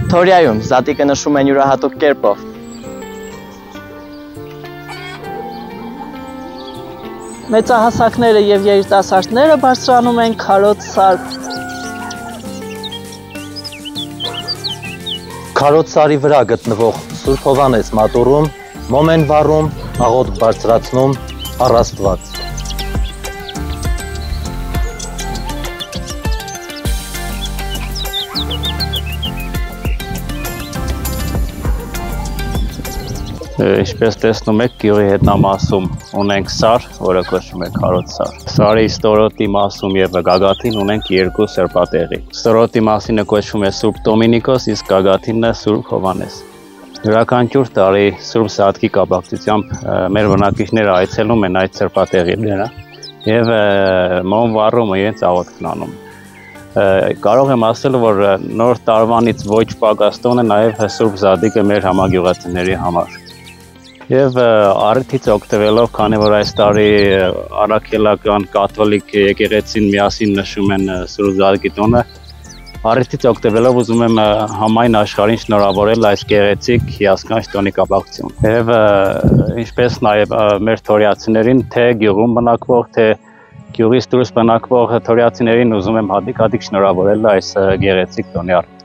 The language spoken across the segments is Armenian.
Թորիայում զատիկը նշում են յուրահատուկ կերպով։ Մեծահասակները եւ երիտասարդները բարձրանում են քարոտ սար։ Քարոտ սարի վրա գտնվող Սուրբ Հովհաննես մատուռում մոմ են վառում, աղոթք բարձրացնում առ Աստված։ Ինչպես տեսնում եք, գյուղի հետնամասում ունենք սար, որը կոչվում է քարոտ սար։ Սարի ստորոտի մասում եւ գագաթին ունենք երկու սրբատեղի։ Ստորոտի մասինը կոչվում է Սուրբ Դոմինիկոս, իսկ գագաթինը Սուրբ Հովհաննես։ Յուրաքանչյուր տարի Սուրբ Սատկի կապակցությամբ մեր բնակիչները այցելում են այդ սրբատեղիները եւ մոմ վառում իրենց աղոթքն անում։ Կարող եմ ասել, որ նոր տարվանից ոչ պակաստոն է նաեւ Սուրբ Զատիկը մեր համագյուղացիների համար։ Եվ առիթից օգտվելով, քանի որ այս տարի առաքելական կաթոլիկ եկեղեցին միասին նշում են Սուրբ Զատկի տոնը, առիթից օգտվելով ուզում եմ համայն աշխարհին շնորհավորել այս գեղեցիկ հիասքանչ տոնի կապակցությամբ։ Եվ ինչպես նաև մեր թորիացիներին, թե գյուղում բնակվող, թե գյուղից դուրս բնակվող թորիացիներին ուզում եմ հատիկ շնորհավորել այս գեղեցիկ տոնի առիթ։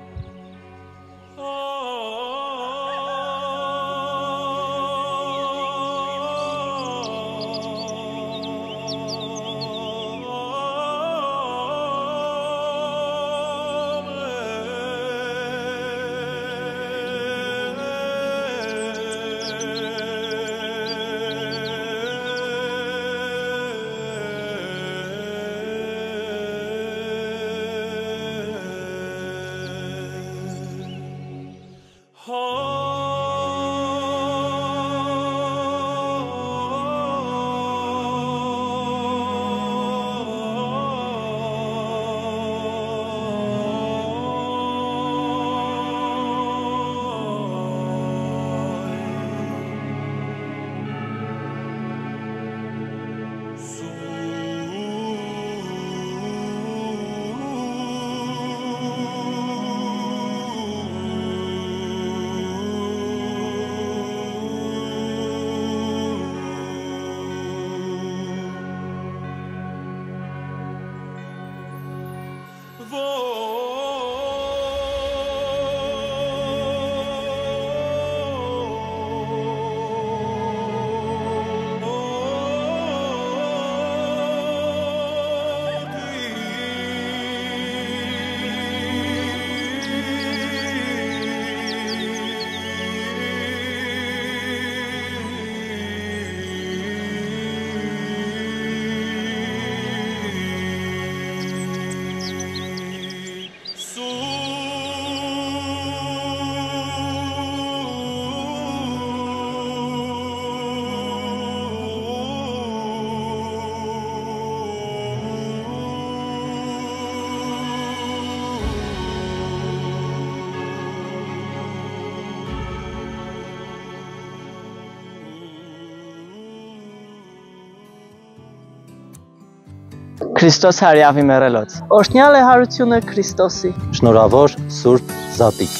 Քրիստոս հարյավի մեռելոց։ Օրհնյալ է հարությունը Քրիստոսի։ Շնորհավոր Սուրբ Զատիկ։